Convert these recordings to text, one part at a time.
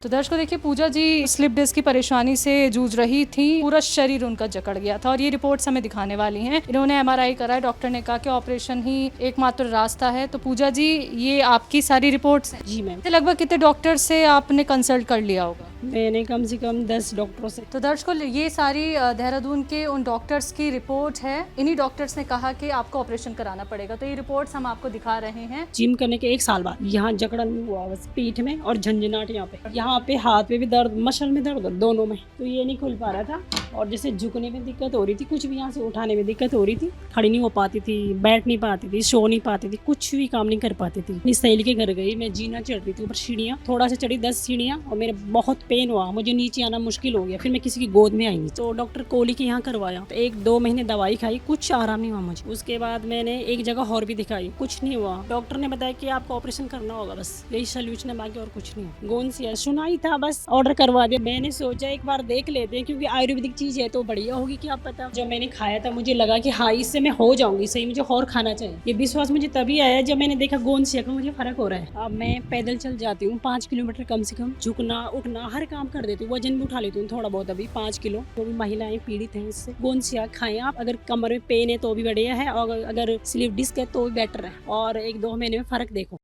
तो दर्शकों देखिए, पूजा जी स्लिप डिस्क की परेशानी से जूझ रही थी। पूरा शरीर उनका जकड़ गया था और ये रिपोर्ट्स हमें दिखाने वाली हैं। इन्होंने एमआरआई कराया, डॉक्टर ने कहा कि ऑपरेशन ही एकमात्र रास्ता है। तो पूजा जी, ये आपकी सारी रिपोर्ट्स हैं? जी मैम। लगभग कितने डॉक्टर से आपने कंसल्ट कर लिया होगा? मैंने कम से कम 10 डॉक्टरों से। तो दर्शकों, ये सारी देहरादून के उन डॉक्टर्स की रिपोर्ट है। इन्हीं डॉक्टर्स ने कहा कि आपको ऑपरेशन कराना पड़ेगा। तो ये रिपोर्ट्स हम आपको दिखा रहे हैं। जिम करने के 1 साल बाद यहाँ जकड़न हुआ, बस पीठ में और झंझनाट यहाँ पे हाथ पे भी दर्द, मसल में दर्द, दोनों में। तो ये नहीं खुल पा रहा था और जैसे झुकने में दिक्कत हो रही थी, कुछ भी यहाँ से उठाने में दिक्कत हो रही थी। खड़ी नहीं हो पाती थी, बैठ नहीं पाती थी, सो नहीं पाती थी, कुछ भी काम नहीं कर पाती थी। अपनी सहेली के घर गई, मैं जीना चढ़ रही थी ऊपर सीढ़ियाँ, थोड़ा सा चढ़ी 10 सीढ़ियाँ और मेरे बहुत पेन हुआ, मुझे नीचे आना मुश्किल हो गया। फिर मैं किसी की गोद में आई तो डॉक्टर कोहली के यहाँ करवाया। तो 1-2 महीने दवाई खाई, कुछ आराम नहीं हुआ मुझे। उसके बाद मैंने एक जगह और भी दिखाई, कुछ नहीं हुआ। डॉक्टर ने बताया कि आपको ऑपरेशन करना होगा, बस यही सोल्यूशन है, बाकी और कुछ नहीं। गोंसिया सुनाई था, बस ऑर्डर करवा दिया। मैंने सोचा एक बार देख लेते हैं, क्योंकि आयुर्वेदिक चीज है तो बढ़िया होगी, क्या पता। जब मैंने खाया था मुझे लगा कि हाँ, इससे मैं हो जाऊंगी सही, मुझे और खाना चाहिए। ये विश्वास मुझे तभी आया जब मैंने देखा गोंसिया का मुझे फर्क हो रहा है। अब मैं पैदल चल जाती हूँ 5 किलोमीटर कम से कम, झुकना उठना हर काम कर देती हूँ, वजन भी उठा लेती हूँ थोड़ा बहुत, अभी 5 किलो। तो भी महिलाएं पीड़ित हैं इससे। गोंसिया खाएं आप, अगर कमर में पेन है तो भी बढ़िया है, और अगर स्लीप डिस्क है तो भी बेटर है, और 1-2 महीने में फर्क देखो।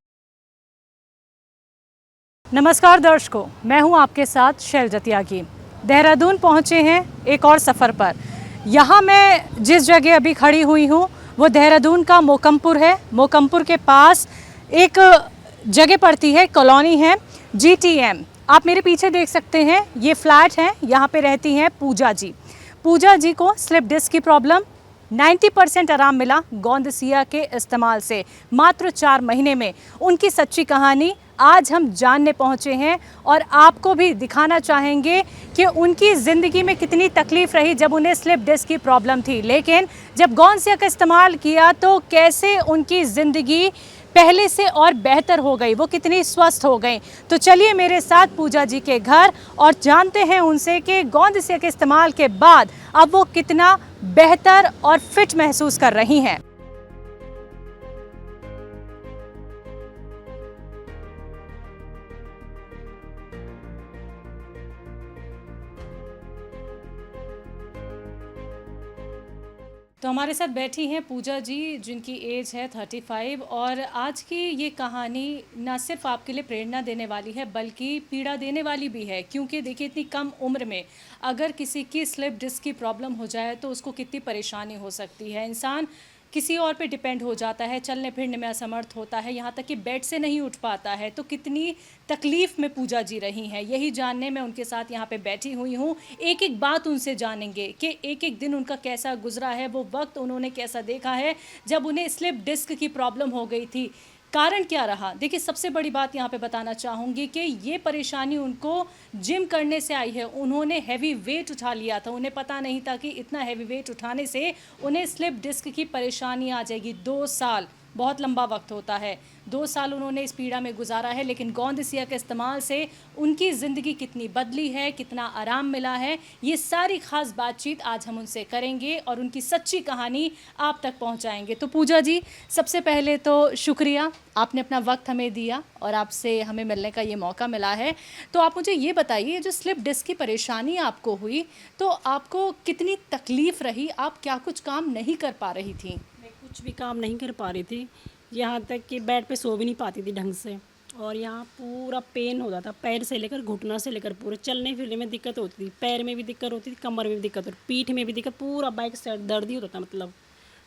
नमस्कार दर्शकों, मैं हूं आपके साथ शैलजा त्यागी। देहरादून पहुंचे हैं एक और सफ़र पर। यहाँ मैं जिस जगह अभी खड़ी हुई हूँ वो देहरादून का मोकमपुर है। मोकमपुर के पास एक जगह पड़ती है, कॉलोनी है GTM। आप मेरे पीछे देख सकते हैं, ये फ्लैट है, यहाँ पे रहती हैं पूजा जी। पूजा जी को स्लिप डिस्क की प्रॉब्लम, 90% आराम मिला गोंदसिया के इस्तेमाल से मात्र 4 महीने में। उनकी सच्ची कहानी आज हम जानने पहुंचे हैं और आपको भी दिखाना चाहेंगे कि उनकी ज़िंदगी में कितनी तकलीफ़ रही जब उन्हें स्लिप डिस्क की प्रॉब्लम थी, लेकिन जब गोंदसिया का इस्तेमाल किया तो कैसे उनकी ज़िंदगी पहले से और बेहतर हो गई, वो कितनी स्वस्थ हो गई। तो चलिए मेरे साथ पूजा जी के घर और जानते हैं उनसे कि गोंदसिया के इस्तेमाल के बाद अब वो कितना बेहतर और फिट महसूस कर रही हैं। तो हमारे साथ बैठी हैं पूजा जी, जिनकी एज है 35, और आज की ये कहानी ना सिर्फ आपके लिए प्रेरणा देने वाली है बल्कि पीड़ा देने वाली भी है। क्योंकि देखिए, इतनी कम उम्र में अगर किसी की स्लिप डिस्क की प्रॉब्लम हो जाए तो उसको कितनी परेशानी हो सकती है। इंसान किसी और पे डिपेंड हो जाता है, चलने फिरने में असमर्थ होता है, यहाँ तक कि बेड से नहीं उठ पाता है। तो कितनी तकलीफ़ में पूजा जी रही हैं, यही जानने मैं उनके साथ यहाँ पे बैठी हुई हूँ। एक एक बात उनसे जानेंगे कि एक एक दिन उनका कैसा गुजरा है, वो वक्त उन्होंने कैसा देखा है जब उन्हें स्लिप डिस्क की प्रॉब्लम हो गई थी, कारण क्या रहा। देखिए, सबसे बड़ी बात यहाँ पे बताना चाहूँगी कि ये परेशानी उनको जिम करने से आई है। उन्होंने हैवी वेट उठा लिया था, उन्हें पता नहीं था कि इतना हैवी वेट उठाने से उन्हें स्लिप डिस्क की परेशानी आ जाएगी। 2 साल बहुत लंबा वक्त होता है, 2 साल उन्होंने इस पीड़ा में गुजारा है। लेकिन गोंदसिया के इस्तेमाल से उनकी ज़िंदगी कितनी बदली है, कितना आराम मिला है, ये सारी ख़ास बातचीत आज हम उनसे करेंगे और उनकी सच्ची कहानी आप तक पहुंचाएंगे। तो पूजा जी, सबसे पहले तो शुक्रिया, आपने अपना वक्त हमें दिया और आपसे हमें मिलने का ये मौका मिला है। तो आप मुझे ये बताइए, जो स्लिप डिस्क की परेशानी आपको हुई तो आपको कितनी तकलीफ़ रही, आप क्या कुछ काम नहीं कर पा रही थी? कुछ भी काम नहीं कर पा रही थी, यहाँ तक कि बेड पे सो भी नहीं पाती थी ढंग से। और यहाँ पूरा पेन होता था, पैर से लेकर घुटना से लेकर पूरे चलने फिरने में दिक्कत होती थी, पैर में भी दिक्कत होती थी, कमर में भी दिक्कत होती, पीठ में भी दिक्कत, पूरा बैक साइड दर्द ही होता था। मतलब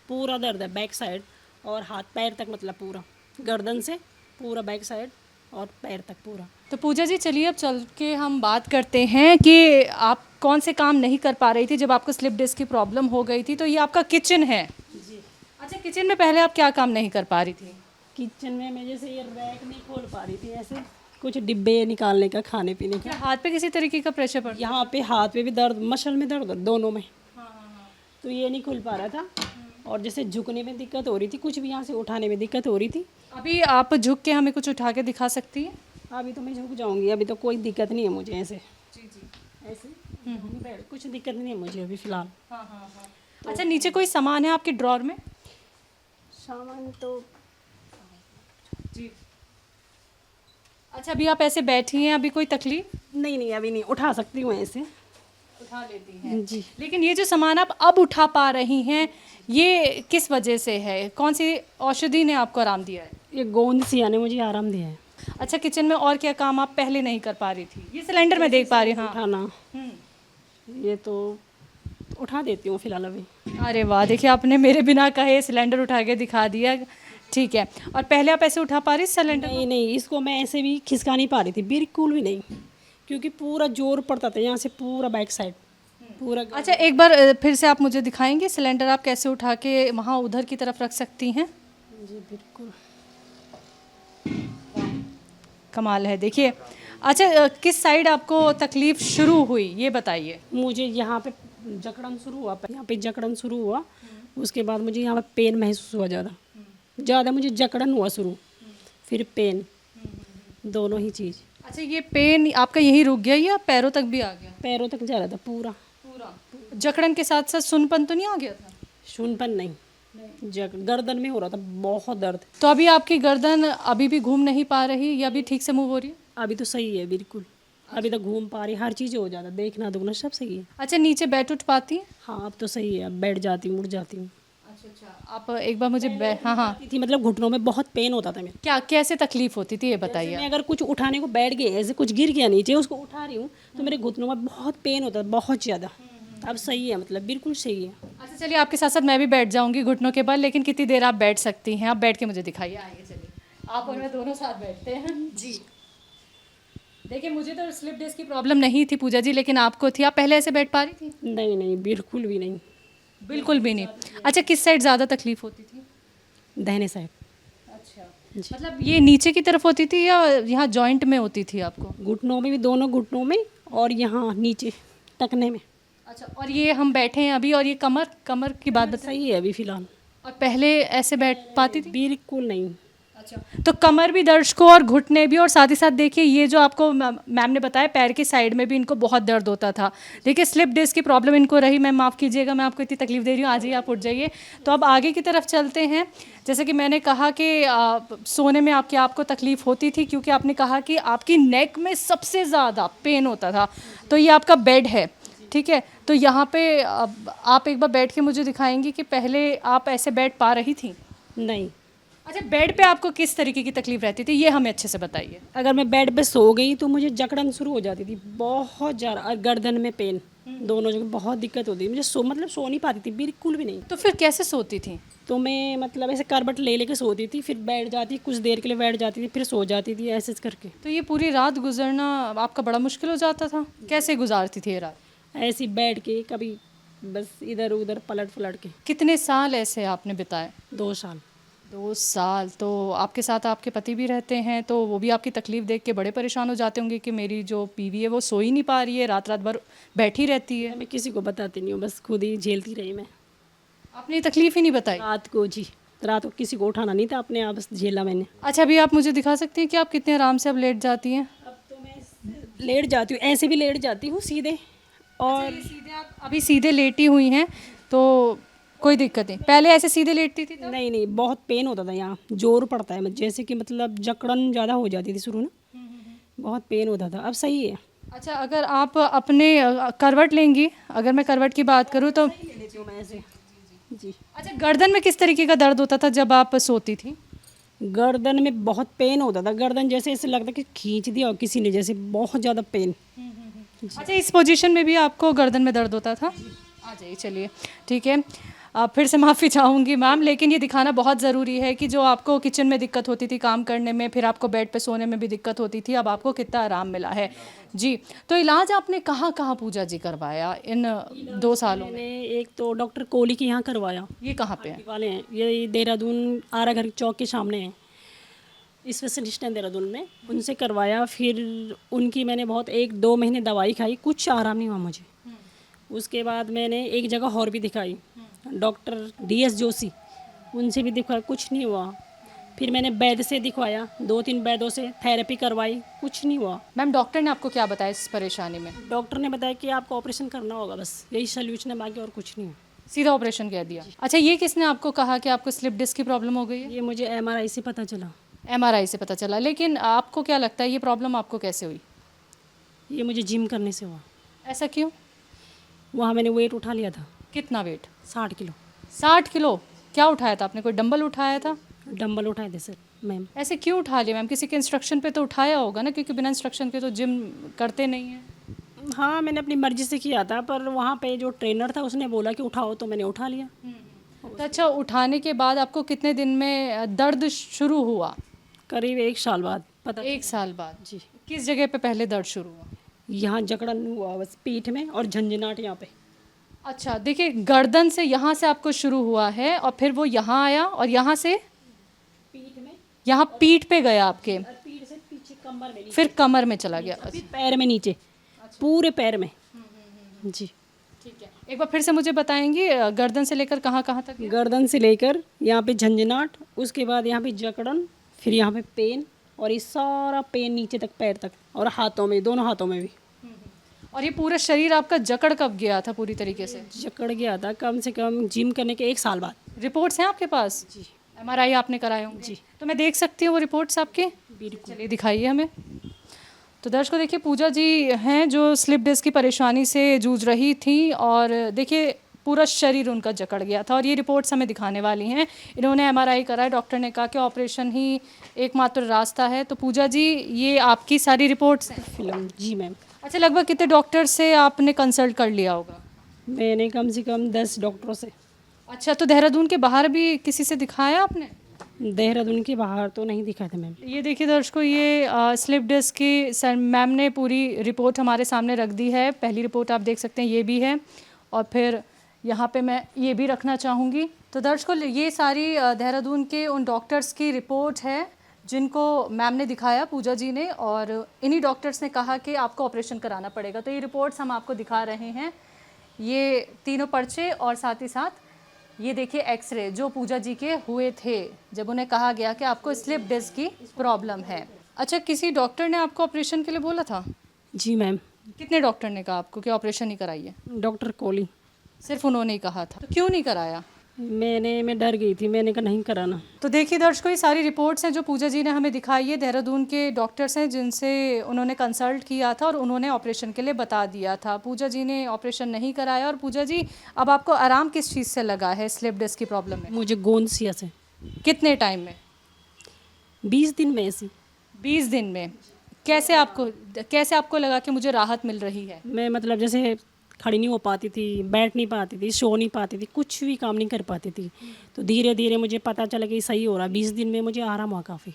पूरा दर्द है बैक साइड और हाथ पैर तक, मतलब पूरा गर्दन से पूरा बैक साइड और पैर तक पूरा। तो पूजा जी, चलिए अब चल के हम बात करते हैं कि आप कौन से काम नहीं कर पा रही थी जब आपको स्लिप डिस्क की प्रॉब्लम हो गई थी। तो ये आपका किचन है जी। अच्छा, किचन में पहले आप क्या काम नहीं कर पा रही थी? किचन में मैं जैसे ये रैक नहीं खोल पा रही थी, ऐसे कुछ डिब्बे निकालने का, खाने पीने का। क्या हाथ पे किसी तरीके का प्रेशर पड़? यहाँ पे हाथ पे भी दर्द, मसल में दर्द, दोनों में। हाँ हाँ हाँ। तो ये नहीं खुल पा रहा था और जैसे झुकने में दिक्कत हो रही थी, कुछ भी यहाँ से उठाने में दिक्कत हो रही थी। अभी आप झुक के हमें कुछ उठा के दिखा सकती हैं? अभी तो मैं झुक जाऊंगी, अभी तो कोई दिक्कत नहीं है मुझे, ऐसे जी जी। ऐसे कुछ दिक्कत नहीं है मुझे अभी फ़िलहाल। हाँ हाँ हाँ। अच्छा, नीचे कोई सामान है आपके ड्रॉर में? सामान तो जी। अच्छा, अभी आप ऐसे बैठी हैं, अभी कोई तकलीफ? नहीं नहीं, अभी नहीं उठा सकती हूँ ऐसे। उठा लेती हैं जी। लेकिन ये जो सामान आप अब उठा पा रही हैं, ये किस वजह से है? कौन सी औषधि ने आपको आराम दिया है? ये गोंद सिया ने मुझे आराम दिया है। अच्छा, किचन में और क्या काम आप पहले नहीं कर पा रही थी? ये सिलेंडर मैं देख पा रही हूँ। हाँ। उठाना, हम्म। ये तो उठा देती हूँ फिलहाल अभी। अरे वाह, देखिए आपने मेरे बिना कहे सिलेंडर उठा के दिखा दिया। ठीक है, और पहले आप ऐसे उठा पा रही सिलेंडर? नहीं नहीं, इसको मैं ऐसे भी खिसका नहीं पा रही थी, बिल्कुल भी नहीं, क्योंकि पूरा जोर पड़ता था यहाँ से, पूरा बैक साइड पूरा। अच्छा, एक बार फिर से आप मुझे दिखाएंगे सिलेंडर आप कैसे उठा के वहाँ उधर की तरफ रख सकती हैं? जी बिल्कुल। कमाल है, देखिए। अच्छा, किस साइड आपको तकलीफ शुरू हुई ये बताइए? मुझे यहाँ पे जकड़न शुरू हुआ, यहाँ पे जकड़न शुरू हुआ, उसके बाद मुझे यहाँ पे पेन महसूस हुआ, ज़्यादा ज़्यादा मुझे जकड़न हुआ शुरू, फिर पेन, दोनों ही चीज़। अच्छा, ये पेन आपका यहीं रुक गया या पैरों तक भी आ गया? पैरों तक जा रहा था पूरा। पूरा जकड़न के साथ साथ सुनपन तो नहीं आ गया था? सुनपन नहीं, गर्दन में हो रहा था बहुत दर्द। तो अभी आपकी गर्दन अभी भी घूम नहीं पा रही या अभी ठीक से मूव हो रही है? अभी तो सही है बिल्कुल, अभी तक घूम पा रही, हर चीज़ हो जाता, देखना दुखना सब सही है। अच्छा, नीचे बैठ उठ पाती हैं? हाँ अब तो सही है, अब बैठ जाती हूँ, उठ जाती हूँ। अच्छा, आप एक बार मुझे हाँ हाँ, थी मतलब घुटनों में बहुत पेन होता था मेरे। क्या कैसे तकलीफ होती थी ये बताइए? मैं अगर कुछ उठाने को बैठ गई, ऐसे कुछ गिर गया नीचे, उसको उठा रही हूँ तो मेरे घुटनों में बहुत पेन होता था, बहुत ज़्यादा। अब सही है, मतलब बिल्कुल सही है। अच्छा, चलिए आपके साथ साथ मैं भी बैठ जाऊंगी घुटनों के बल, लेकिन कितनी देर आप बैठ सकती हैं? आप बैठ के मुझे दिखाइए, आइए चलिए, आप और मैं दोनों साथ बैठते हैं। जी, देखिए मुझे तो स्लिप डिस्क की प्रॉब्लम नहीं थी पूजा जी, लेकिन आपको थी। आप पहले ऐसे बैठ पा रही थी? नहीं नहीं, बिल्कुल भी नहीं। बिल्कुल भी नहीं। अच्छा, किस साइड ज़्यादा तकलीफ होती थी? दाहिने साइड। अच्छा, मतलब ये नीचे की तरफ होती थी या यहाँ जॉइंट में होती थी आपको? घुटनों में भी, दोनों घुटनों में, और यहाँ नीचे टखने में। अच्छा, और ये हम बैठे हैं अभी, और ये कमर कमर की बात बताइए। सही है अभी फिलहाल। और पहले ऐसे बैठ पाती थी? बिल्कुल नहीं। अच्छा, तो कमर भी दर्द को और घुटने भी, और साथ ही साथ देखिए ये जो आपको मैम ने बताया पैर की साइड में भी इनको बहुत दर्द होता था। देखिए स्लिप डिस्क की प्रॉब्लम इनको रही। मैम माफ़ कीजिएगा, मैं आपको इतनी तकलीफ दे रही हूँ, आ जाइए आप उठ जाइए। तो अब आगे की तरफ चलते हैं। जैसे कि मैंने कहा कि सोने में आपको तकलीफ होती थी, क्योंकि आपने कहा कि आपकी नेक में सबसे ज़्यादा पेन होता था। तो ये आपका बेड है, ठीक है? तो यहाँ पे आप एक बार बैठ के मुझे दिखाएंगी कि पहले आप ऐसे बैठ पा रही थी? नहीं। अच्छा, बेड पे आपको किस तरीके की तकलीफ रहती थी, ये हमें अच्छे से बताइए। अगर मैं बेड पे सो गई तो मुझे जकड़न शुरू हो जाती थी बहुत ज़्यादा, और गर्दन में पेन, दोनों जगह बहुत दिक्कत होती थी मुझे। सो नहीं पाती थी बिल्कुल भी नहीं। तो फिर कैसे सोती थी? तो मैं मतलब ऐसे करबट ले लेके सोती थी, फिर बैठ जाती, कुछ देर के लिए बैठ जाती थी, फिर सो जाती थी, ऐसे करके। तो ये पूरी रात गुजरना आपका बड़ा मुश्किल हो जाता था? कैसे गुजारती थी ये रात? ऐसे ही बैठ के कभी बस इधर उधर पलट पलट के। कितने साल ऐसे आपने बिताए? 2 साल। 2 साल। तो आपके साथ आपके पति भी रहते हैं, तो वो भी आपकी तकलीफ देख के बड़े परेशान हो जाते होंगे कि मेरी जो बीवी है वो सो ही नहीं पा रही है, रात रात भर बैठी रहती है। मैं किसी को बताती नहीं हूँ, बस खुद ही झेलती रही मैं। आपने ये तकलीफ ही नहीं बताई? रात को जी, रात को किसी को उठाना नहीं था, अपने आप बस झेला मैंने। अच्छा, अभी आप मुझे दिखा सकती हैं कि आप कितने आराम से अब लेट जाती हैं? अब तो मैं लेट जाती हूँ, ऐसे भी लेट जाती हूँ सीधे। और सीधे आप अभी सीधे लेटी हुई हैं तो कोई दिक्कत नहीं। पहले ऐसे सीधे लेटती थी तो? नहीं नहीं, बहुत पेन होता था, यहाँ जोर पड़ता है, जैसे कि मतलब जकड़न ज़्यादा हो जाती थी शुरू ना, बहुत पेन होता था। अब सही है। अच्छा, अगर आप अपने करवट लेंगी, अगर मैं करवट की बात करूँ तो? लेती हूँ मैं ऐसे जी। अच्छा, गर्दन में किस तरीके का दर्द होता था जब आप सोती थी? गर्दन में बहुत पेन होता था, गर्दन जैसे ऐसे लगता कि खींच दिया और किसी ने, जैसे बहुत ज़्यादा पेन। अच्छा, इस पोजीशन में भी आपको गर्दन में दर्द होता था? आ जाइए, चलिए ठीक है। फिर से माफ़ी चाहूँगी मैम, लेकिन ये दिखाना बहुत ज़रूरी है कि जो आपको किचन में दिक्कत होती थी काम करने में, फिर आपको बेड पे सोने में भी दिक्कत होती थी, अब आपको कितना आराम मिला है। जी, तो इलाज आपने कहाँ कहाँ पूजा जी करवाया इन 2 सालों में? मैंने एक तो डॉक्टर कोहली के यहाँ करवाया। ये कहाँ पे है? वाले हैं ये देहरादून आरा घर चौक के सामने है, स्पेशलिस्ट हैं देहरादून में, उनसे करवाया। फिर उनकी मैंने बहुत 1-2 महीने दवाई खाई, कुछ आराम नहीं हुआ मुझे। उसके बाद मैंने एक जगह और भी दिखाई, डॉक्टर DS जोशी, उनसे भी दिखवाया, कुछ नहीं हुआ। फिर मैंने वैद्य से दिखवाया, 2-3 वैद्यों से थेरेपी करवाई, कुछ नहीं हुआ। मैम डॉक्टर ने आपको क्या बताया इस परेशानी में? डॉक्टर ने बताया कि आपको ऑपरेशन करना होगा, बस यही सोल्यूशन है, बाकी और कुछ नहीं है। सीधा ऑपरेशन कह दिया? अच्छा, ये किसने आपको कहा कि आपको स्लिप डिस्क की प्रॉब्लम हो गई है? ये मुझे MRI से पता चला। एमआरआई से पता चला, लेकिन आपको क्या लगता है ये प्रॉब्लम आपको कैसे हुई? ये मुझे जिम करने से हुआ। ऐसा क्यों? वहाँ मैंने वेट उठा लिया था कितना वेट? 60 किलो। 60 किलो? क्या उठाया था आपने? कोई डंबल उठाया था? डंबल उठाए थे सर मैम। ऐसे क्यों उठा लिया मैम? किसी के इंस्ट्रक्शन पे तो उठाया होगा ना, क्योंकि बिना इंस्ट्रक्शन के तो जिम करते नहीं हैं। हाँ मैंने अपनी मर्जी से किया था, पर वहाँ पे जो ट्रेनर था उसने बोला कि उठाओ, तो मैंने उठा लिया। तो अच्छा, उठाने के बाद आपको कितने दिन में दर्द शुरू हुआ? करीब 1 साल बाद पता। 1 साल बाद। जी। किस जगह पे पहले दर्द शुरू हुआ? यहाँ जकड़न हुआ बस पीठ में, और झंझनाट यहाँ पे। अच्छा, देखिए गर्दन से यहाँ से आपको शुरू हुआ है और फिर वो यहाँ आया और यहाँ से पीठ में, यहाँ पीठ पे गया आपके, और पीठ से पीछे कमर में, फिर कमर में चला गया। फिर पैर में नीचे, पूरे पैर में। जी। ठीक है, एक बार फिर से मुझे बताएंगी गर्दन से लेकर कहाँ कहाँ तक? गर्दन से लेकर यहाँ पे झंझनाट, उसके बाद यहाँ पे जकड़न, फिर यहाँ पे पेन, और ये सारा पेन नीचे तक पैर तक, और हाथों में, दोनों हाथों में भी। और ये पूरा शरीर आपका जकड़ कब गया था पूरी तरीके से? जकड़ गया था कम से कम जिम करने के 1 साल बाद। रिपोर्ट्स हैं आपके पास? जी। एमआरआई आपने कराए होंगे? जी। तो मैं देख सकती हूँ वो रिपोर्ट्स आपके? बिल्कुल। चलिए दिखाइए हमें। तो दर्शकों देखिए, पूजा जी हैं जो स्लिप डिस्क की परेशानी से जूझ रही थी, और देखिए पूरा शरीर उनका जकड़ गया था, और ये रिपोर्ट्स हमें दिखाने वाली हैं। इन्होंने एमआरआई कराया, डॉक्टर ने कहा कि ऑपरेशन ही एकमात्र रास्ता है। तो पूजा जी, ये आपकी सारी रिपोर्ट्स हैं? फिल्म। जी मैम। अच्छा, लगभग कितने डॉक्टर से आपने कंसल्ट कर लिया होगा? मैंने कम से कम 10 डॉक्टरों से। अच्छा, तो देहरादून के बाहर भी किसी से दिखाया आपने? देहरादून के बाहर तो नहीं दिखाए थे मैम। ये देखिए दर्शकों, ये स्लिप डिस्क की सर मैम ने पूरी रिपोर्ट हमारे सामने रख दी है। पहली रिपोर्ट आप देख सकते हैं, ये भी है, और फिर यहाँ पे मैं ये भी रखना चाहूँगी। तो दर्शकों, ये सारी देहरादून के उन डॉक्टर्स की रिपोर्ट है जिनको मैम ने दिखाया, पूजा जी ने, और इन्हीं डॉक्टर्स ने कहा कि आपको ऑपरेशन कराना पड़ेगा। तो ये रिपोर्ट्स हम आपको दिखा रहे हैं, ये तीनों पर्चे, और साथ ही साथ ये देखिए एक्सरे जो पूजा जी के हुए थे जब उन्हें कहा गया कि आपको स्लिप डिस्क की प्रॉब्लम है। अच्छा, किसी डॉक्टर ने आपको ऑपरेशन के लिए बोला था? जी मैम। कितने डॉक्टर ने कहा आपको कि ऑपरेशन ही कराइए? डॉक्टर कोली। सिर्फ उन्होंने ही कहा था? तो क्यों नहीं कराया? मैं डर गई थी, मैंने कहा नहीं कराना। तो देखिए दर्शकों, ये सारी रिपोर्ट्स हैं जो पूजा जी ने हमें दिखाई है। देहरादून के डॉक्टर्स हैं जिनसे उन्होंने कंसल्ट किया था और उन्होंने ऑपरेशन के लिए बता दिया था। पूजा जी ने ऑपरेशन नहीं कराया। और पूजा जी, अब आपको आराम किस चीज़ से लगा है स्लिप डिस्क की प्रॉब्लम में? मुझे गोंदसिया से। कितने टाइम में? 20 दिन में ऐसी। 20 दिन में? कैसे आपको लगा कि मुझे राहत मिल रही है? मैं मतलब जैसे खड़ी नहीं हो पाती थी, बैठ नहीं पाती थी, सो नहीं पाती थी, कुछ भी काम नहीं कर पाती थी। तो धीरे धीरे मुझे पता चला कि सही हो रहा। 20 दिन में मुझे आराम हुआ काफ़ी।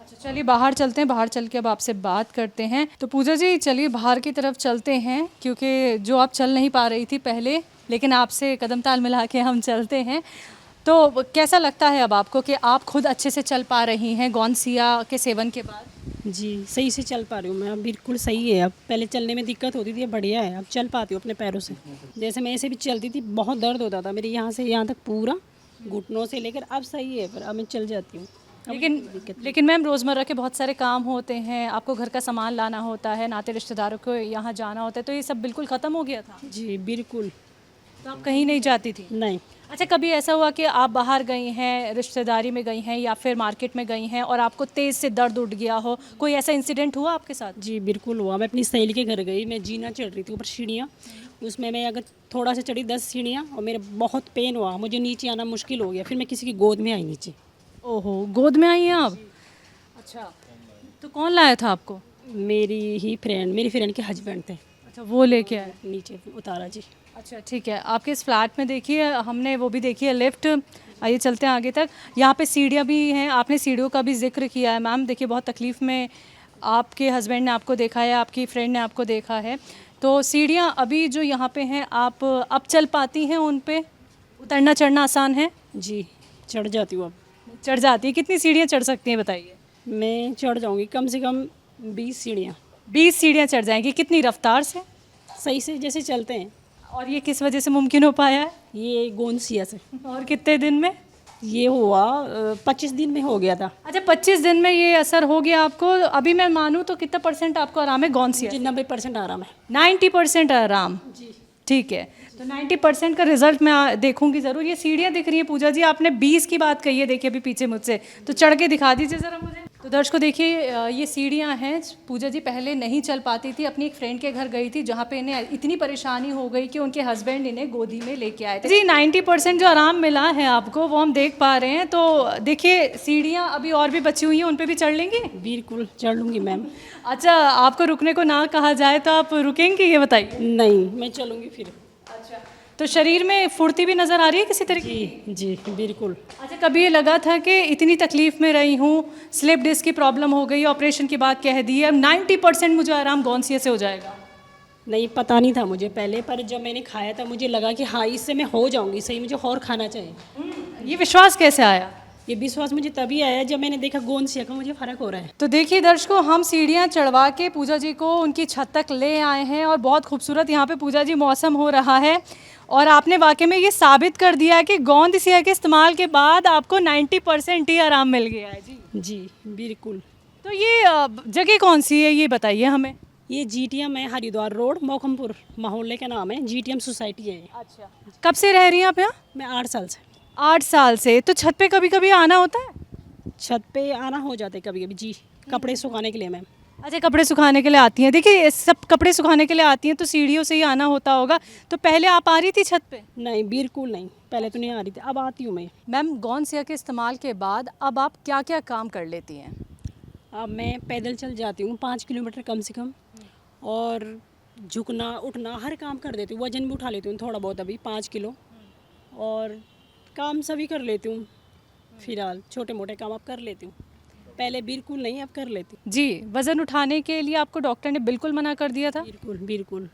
अच्छा, चलिए बाहर चलते हैं, बाहर चल के अब आपसे बात करते हैं। तो पूजा जी, चलिए बाहर की तरफ चलते हैं, क्योंकि जो आप चल नहीं पा रही थी पहले, लेकिन आपसे कदम ताल मिला के हम चलते हैं। तो कैसा लगता है अब आपको कि आप खुद अच्छे से चल पा रही हैं गोंदसिया के सेवन के बाद? जी, सही से चल पा रही हूँ मैं, अब बिल्कुल सही है। अब पहले चलने में दिक्कत होती थी, अब बढ़िया है, अब चल पाती हूँ अपने पैरों से। जैसे मैं ऐसे भी चलती थी, बहुत दर्द होता था मेरे यहाँ से यहाँ तक, पूरा घुटनों से लेकर। अब सही है, पर अब मैं चल जाती हूँ। लेकिन मैम, रोज़मर्रा के बहुत सारे काम होते हैं, आपको घर का सामान लाना होता है, नाते रिश्तेदारों को यहाँ जाना होता है, तो ये सब बिल्कुल ख़त्म हो गया था? जी बिल्कुल। तो आप कहीं नहीं जाती थी? नहीं। अच्छा, कभी ऐसा हुआ कि आप बाहर गई हैं, रिश्तेदारी में गई हैं या फिर मार्केट में गई हैं और आपको तेज़ से दर्द उठ गया हो? कोई ऐसा इंसिडेंट हुआ आपके साथ? जी बिल्कुल हुआ। मैं अपनी सहेली के घर गई, मैं जीना चढ़ रही थी ऊपर सीढ़ियाँ, उसमें मैं अगर थोड़ा सा चढ़ी 10 सीढ़ियाँ, और मेरे बहुत पेन हुआ, मुझे नीचे आना मुश्किल हो गया। फिर मैं किसी की गोद में आई नीचे। ओहो, गोद में आई हैं आप? अच्छा, तो कौन लाया था आपको? मेरी फ्रेंड के हस्बैंड थे। अच्छा, वो लेके आए? नीचे उतारा जी। अच्छा, ठीक है। आपके इस फ्लैट में देखिए, हमने वो भी देखी है लिफ्ट। आइए चलते हैं आगे तक। यहाँ पे सीढ़ियाँ भी हैं, आपने सीढ़ियों का भी जिक्र किया है मैम। देखिए, बहुत तकलीफ़ में आपके हस्बैंड ने आपको देखा है, आपकी फ्रेंड ने आपको देखा है। तो सीढ़ियाँ अभी जो यहाँ पे हैं, आप अब चल पाती हैं उन पे? उतरना चढ़ना आसान है? जी, चढ़ जाती हूँ अब। चढ़ जाती है? कितनी सीढ़ियाँ चढ़ सकती हैं बताइए? मैं चढ़ जाऊँगी कम से कम 20 सीढ़ियाँ। 20 सीढ़ियाँ चढ़ जाएंगी? कितनी रफ्तार से? सही से जैसे चलते हैं। और ये किस वजह से मुमकिन हो पाया है? ये गोंदसिया से। और कितने दिन में? ये हुआ 25 दिन में हो गया था। अच्छा, 25 दिन में ये असर हो गया आपको? अभी मैं मानूँ तो कितना % आपको आराम है गोंदसिया? जी 90% आराम है। 90% आराम? जी ठीक है, तो 90% का रिजल्ट मैं देखूंगी ज़रूर। ये सीढ़ियाँ दिख रही हैं पूजा जी, आपने 20 की बात कही है, देखिए अभी पीछे मुझसे, तो चढ़ के दिखा दीजिए ज़रा मुझे। तो दर्शकों देखिए ये सीढ़ियाँ हैं। पूजा जी पहले नहीं चल पाती थी, अपनी एक फ्रेंड के घर गई थी जहाँ पे इन्हें इतनी परेशानी हो गई कि उनके हस्बैंड इन्हें गोदी में लेके आए थे। जी 90% जो आराम मिला है आपको वो हम देख पा रहे हैं। तो देखिए सीढ़ियाँ अभी और भी बची हुई हैं, उन पे भी चढ़ लेंगी? बिल्कुल चढ़ लूँगी मैम। अच्छा, आपको रुकने को ना कहा जाए तो आप रुकेंगी, ये बताइए? नहीं, मैं चलूँगी फिर। अच्छा, तो शरीर में फुर्ती भी नज़र आ रही है किसी तरीके की? जी बिल्कुल। अच्छा, कभी ये लगा था कि इतनी तकलीफ में रही हूँ, स्लिप डिस्क की प्रॉब्लम हो गई, ऑपरेशन की बात कह दी, अब 90% मुझे आराम गौनसिया से हो जाएगा? नहीं, पता नहीं था मुझे पहले, पर जब मैंने खाया था मुझे लगा कि हाँ इससे मैं हो जाऊँगी सही, मुझे और खाना चाहिए। ये विश्वास कैसे आया? ये विश्वास मुझे तभी आया जब मैंने देखा गोंदसिया का मुझे फ़र्क हो रहा है। तो देखिए दर्शकों, हम सीढ़ियाँ चढ़वा के पूजा जी को उनकी छत तक ले आए हैं और बहुत खूबसूरत यहाँ पे पूजा जी मौसम हो रहा है। और आपने वाकई में ये साबित कर दिया है कि गोंदसिया के इस्तेमाल के बाद आपको 90% ही आराम मिल गया है। जी बिल्कुल। तो ये जगह कौन सी है, ये बताइए हमें? ये जीटीएम है, हरिद्वार रोड, मौकमपुर मोहल्ले का नाम है, जीटीएम सोसाइटी है ये। अच्छा, कब से रह रही हैं आप यहाँ? मैं 8 साल से। 8 साल से। तो छत पे कभी कभी आना होता है? छत पे आना हो जाता है कभी कभी जी, कपड़े सुखाने के लिए मैम। अच्छा, कपड़े सुखाने के लिए आती हैं। देखिए सब कपड़े सुखाने के लिए आती हैं तो सीढ़ियों से ही आना होता होगा। तो पहले आप आ रही थी छत पे? नहीं बिल्कुल नहीं, पहले तो नहीं आ रही थी, अब आती हूँ मैं। मैम, गोंदसिया के इस्तेमाल के बाद अब आप क्या क्या काम कर लेती हैं? अब मैं पैदल चल जाती हूँ 5 किलोमीटर कम से कम, और झुकना उठना हर काम कर देती हूँ, वजन भी उठा लेती हूँ थोड़ा बहुत, अभी 5 किलो, और काम सभी कर लेती हूँ। फिलहाल छोटे मोटे काम अब कर लेती हूँ, पहले बिल्कुल नहीं, अब कर लेती हूँ। जी, वज़न उठाने के लिए आपको डॉक्टर ने बिल्कुल मना कर दिया था? बिल्कुल बिल्कुल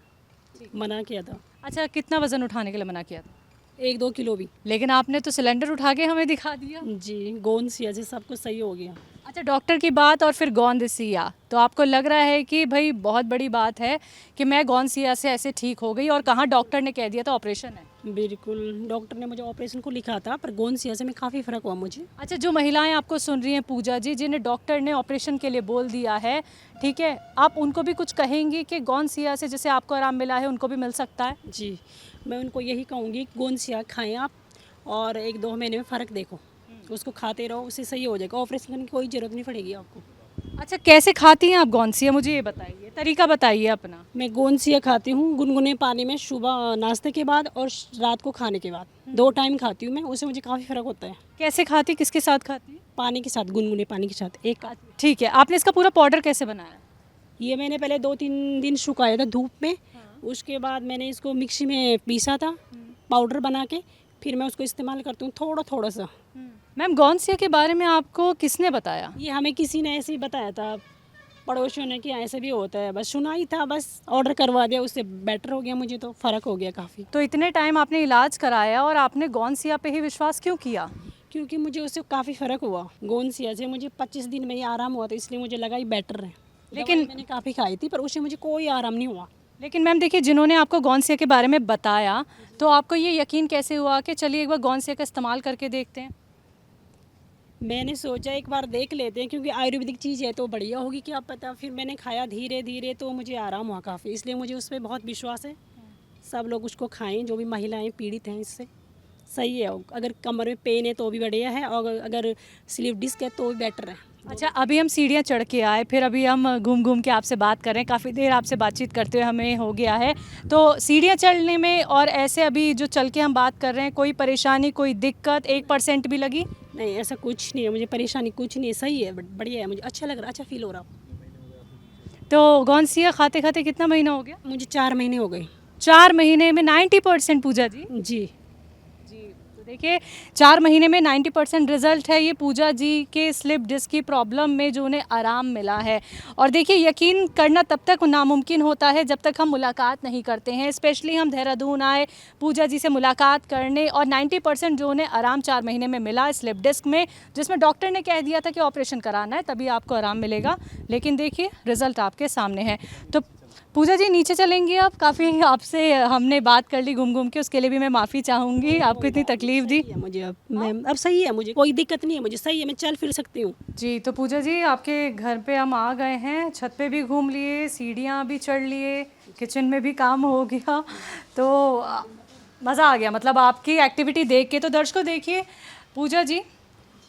मना किया था। अच्छा, कितना वज़न उठाने के लिए मना किया था? 1-2 किलो भी। लेकिन आपने तो सिलेंडर उठा के हमें दिखा दिया। जी, गोंदसिया से सब कुछ सही हो गया। अच्छा, डॉक्टर की बात और फिर गोंदसिया, तो आपको लग रहा है कि भाई बहुत बड़ी बात है कि मैं गोंदसिया से ऐसे ठीक हो गई, और कहाँ डॉक्टर ने कह दिया था ऑपरेशन है? बिल्कुल, डॉक्टर ने मुझे ऑपरेशन को लिखा था, पर गोंदसिया से में काफ़ी फ़र्क हुआ मुझे। अच्छा, जो महिलाएं आपको सुन रही हैं पूजा जी, जिन्हें डॉक्टर ने ऑपरेशन के लिए बोल दिया है, ठीक है, आप उनको भी कुछ कहेंगी कि गोंदसिया से जैसे आपको आराम मिला है उनको भी मिल सकता है? जी, मैं उनको यही कहूँगी, गोंदसिया खाएँ आप, और 1-2 महीने में फ़र्क देखो, उसको खाते रहो, उससे सही हो जाएगा, ऑपरेशन करने की कोई ज़रूरत नहीं पड़ेगी आपको। अच्छा, कैसे खाती हैं आप गोंदसिया, मुझे ये बताइए, तरीका बताइए अपना। मैं गोंदसिया खाती हूँ गुनगुने पानी में, सुबह नाश्ते के बाद और रात को खाने के बाद, 2 टाइम खाती हूँ मैं, उससे मुझे काफ़ी फ़र्क होता है। कैसे खाती, किसके साथ खाती? पानी के साथ, गुनगुने पानी के साथ एक। ठीक है, आपने इसका पूरा पाउडर कैसे बनाया? ये मैंने पहले 2-3 दिन सुखाया था धूप में, उसके बाद मैंने इसको मिक्सी में पीसा था पाउडर बना के, फिर मैं उसको इस्तेमाल करती हूँ थोड़ा थोड़ा सा। मैम, गोंदसिया के बारे में आपको किसने बताया? ये हमें किसी ने ऐसे ही बताया था, पड़ोसियों ने, कि ऐसे भी होता है, बस सुना ही था, बस ऑर्डर करवा दिया, उससे बेटर हो गया, मुझे तो फ़र्क हो गया काफ़ी। तो इतने टाइम आपने इलाज कराया और आपने गोंदसिया पे ही विश्वास क्यों किया? क्योंकि मुझे उससे काफ़ी फ़र्क हुआ, गोंदसिया से मुझे 25 दिन में ही आराम हुआ था, इसलिए मुझे लगा ये बेटर है। लेकिन मैंने काफ़ी खाई थी, पर उससे मुझे कोई आराम नहीं हुआ। लेकिन मैम देखिए, जिन्होंने आपको गोंदसिया के बारे में बताया तो आपको ये यकीन कैसे हुआ कि चलिए एक बार गोंदसिया का इस्तेमाल करके देखते हैं? मैंने सोचा एक बार देख लेते हैं, क्योंकि आयुर्वेदिक चीज़ है तो बढ़िया होगी, क्या पता। फिर मैंने खाया धीरे धीरे, तो मुझे आराम हुआ काफ़ी, इसलिए मुझे उस पर बहुत विश्वास है। सब लोग उसको खाएं, जो भी महिलाएं पीड़ित हैं इससे, सही है। अगर कमर में पेन है तो भी बढ़िया है, और अगर स्लीप डिस्क है तो भी बेटर है। अच्छा, अभी हम सीढ़ियाँ चढ़ के आए, फिर अभी हम घूम घूम के आपसे बात कर रहे हैं, काफ़ी देर आपसे बातचीत करते हुए हमें हो गया है। तो सीढ़ियाँ चढ़ने में और ऐसे अभी जो चल के हम बात कर रहे हैं, कोई परेशानी, कोई दिक्कत 1% भी लगी? नहीं, ऐसा कुछ नहीं है, मुझे परेशानी कुछ नहीं है, सही है, बढ़िया है, मुझे अच्छा लग रहा, अच्छा फील हो रहा। तो गोंदसिया खाते खाते कितना महीना हो गया? मुझे 4 महीने हो गए। 4 महीने में 90% पूजा जी? जी जी, तो देखिए 4 महीने में 90% रिजल्ट है ये पूजा जी के स्लिप डिस्क की प्रॉब्लम में, जो उन्हें आराम मिला है। और देखिए, यकीन करना तब तक नामुमकिन होता है जब तक हम मुलाकात नहीं करते हैं। स्पेशली हम देहरादून आए पूजा जी से मुलाकात करने, और 90% जो उन्हें आराम 4 महीने में मिला स्लिप डिस्क में, जिसमें डॉक्टर ने कह दिया था कि ऑपरेशन कराना है तभी आपको आराम मिलेगा, लेकिन देखिए रिजल्ट आपके सामने है। तो पूजा जी नीचे चलेंगी आप? काफ़ी आपसे हमने बात कर ली घूम घूम के, उसके लिए भी मैं माफ़ी चाहूँगी, आपको इतनी तकलीफ़ दी। मुझे अब सही है, मुझे कोई दिक्कत नहीं है, मुझे सही है, मैं चल फिर सकती हूँ। जी, तो पूजा जी आपके घर पे हम आ गए हैं, छत पे भी घूम लिए, सीढ़ियाँ भी चढ़ लिए, किचन में भी काम हो गया, तो मज़ा आ गया मतलब आपकी एक्टिविटी देख के। तो दर्शकों देखिए, पूजा जी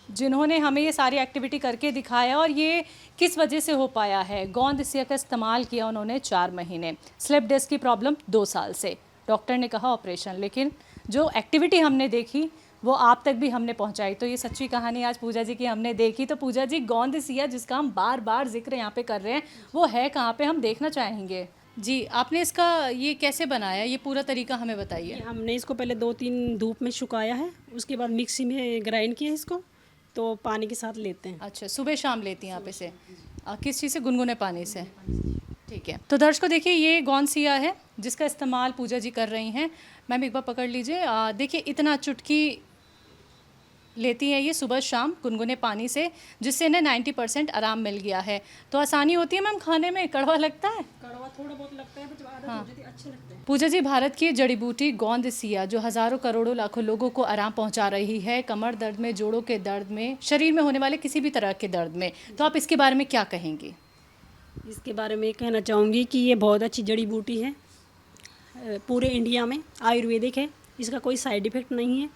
जिन्होंने हमें ये सारी एक्टिविटी करके दिखाया। और ये किस वजह से हो पाया है? गोंद सिया का इस्तेमाल किया उन्होंने 4 महीने, स्लिप डिस्क की प्रॉब्लम 2 साल से, डॉक्टर ने कहा ऑपरेशन, लेकिन जो एक्टिविटी हमने देखी वो आप तक भी हमने पहुंचाई। तो ये सच्ची कहानी आज पूजा जी की हमने देखी। तो पूजा जी, गोंद सिया जिसका हम बार बार जिक्र यहाँ पे कर रहे हैं, वो है कहाँ पे, हम देखना चाहेंगे। जी, आपने इसका ये कैसे बनाया, ये पूरा तरीका हमें बताइए। हमने इसको पहले 2-3 धूप में सुखाया है, उसके बाद मिक्सी में ग्राइंड किया इसको, तो पानी के साथ लेते हैं। अच्छा, सुबह शाम लेती हैं आप इसे? किस चीज़ से? गुनगुने पानी से। ठीक है। तो दर्शकों देखिए, ये गोंद सिया है जिसका इस्तेमाल पूजा जी कर रही हैं। मैम एक बार पकड़ लीजिए। देखिए इतना चुटकी लेती हैं ये सुबह शाम गुनगुने पानी से, जिससे इन्हें 90% आराम मिल गया है। तो आसानी होती है मैम खाने में? कड़वा लगता है? कड़वा थोड़ा बहुत लगता है, बट आदत हो जाती है, अच्छे लगते हैं। पूजा जी, भारत की जड़ी बूटी गोंद सिया जो हज़ारों करोड़ों लाखों लोगों को आराम पहुंचा रही है, कमर दर्द में, जोड़ों के दर्द में, शरीर में होने वाले किसी भी तरह के दर्द में, तो आप इसके बारे में क्या कहेंगी? इसके बारे में कहना चाहूँगी कि ये बहुत अच्छी जड़ी बूटी है, पूरे इंडिया में आयुर्वेदिक है, इसका कोई साइड इफ़ेक्ट नहीं है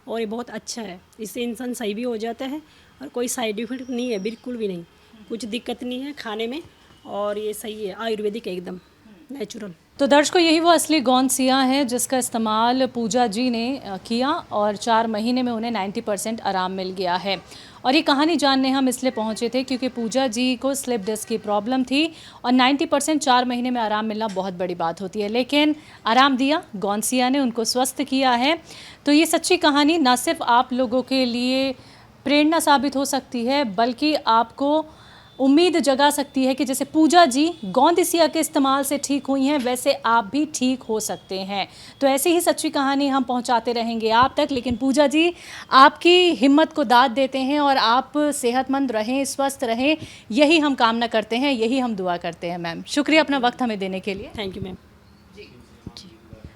और ये बहुत अच्छा है। इससे इंसान सही भी हो जाता है और कोई साइड इफ़ेक्ट नहीं है, बिल्कुल भी नहीं, कुछ दिक्कत नहीं है खाने में, और ये सही है, आयुर्वेदिक है, एकदम नेचुरल। तो दर्शकों, यही वो असली गोंद सिया है जिसका इस्तेमाल पूजा जी ने किया और 4 महीने में उन्हें 90% आराम मिल गया है। और ये कहानी जानने हम इसलिए पहुंचे थे क्योंकि पूजा जी को स्लिप डिस्क की प्रॉब्लम थी और 90% 4 महीने में आराम मिलना बहुत बड़ी बात होती है, लेकिन आराम दिया गोंद सिया ने, उनको स्वस्थ किया है। तो ये सच्ची कहानी ना सिर्फ आप लोगों के लिए प्रेरणा साबित हो सकती है, बल्कि आपको उम्मीद जगा सकती है कि जैसे पूजा जी गोंद सिया के इस्तेमाल से ठीक हुई हैं, वैसे आप भी ठीक हो सकते हैं। तो ऐसी ही सच्ची कहानी हम पहुंचाते रहेंगे आप तक। लेकिन पूजा जी, आपकी हिम्मत को दाद देते हैं और आप सेहतमंद रहें, स्वस्थ रहें, यही हम कामना करते हैं, यही हम दुआ करते हैं। मैम शुक्रिया अपना वक्त हमें देने के लिए। Thank you ma'am.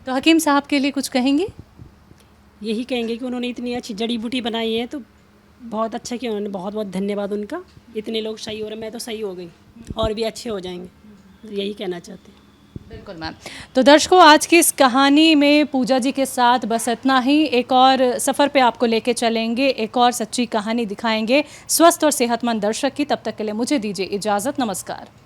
तो हकीम साहब के लिए कुछ कहेंगे? यही कहेंगे कि उन्होंने इतनी अच्छी जड़ी बूटी बनाई है, तो बहुत अच्छा किया उन्होंने, बहुत बहुत धन्यवाद उनका। इतने लोग सही हो रहे, मैं तो सही हो गई, और भी अच्छे हो जाएंगे, तो यही कहना चाहते हैं। बिल्कुल मैम। तो दर्शकों, आज की इस कहानी में पूजा जी के साथ बस इतना ही। एक और सफ़र पे आपको लेके चलेंगे, एक और सच्ची कहानी दिखाएंगे स्वस्थ और सेहतमंद दर्शक की। तब तक के लिए मुझे दीजिए इजाज़त। नमस्कार।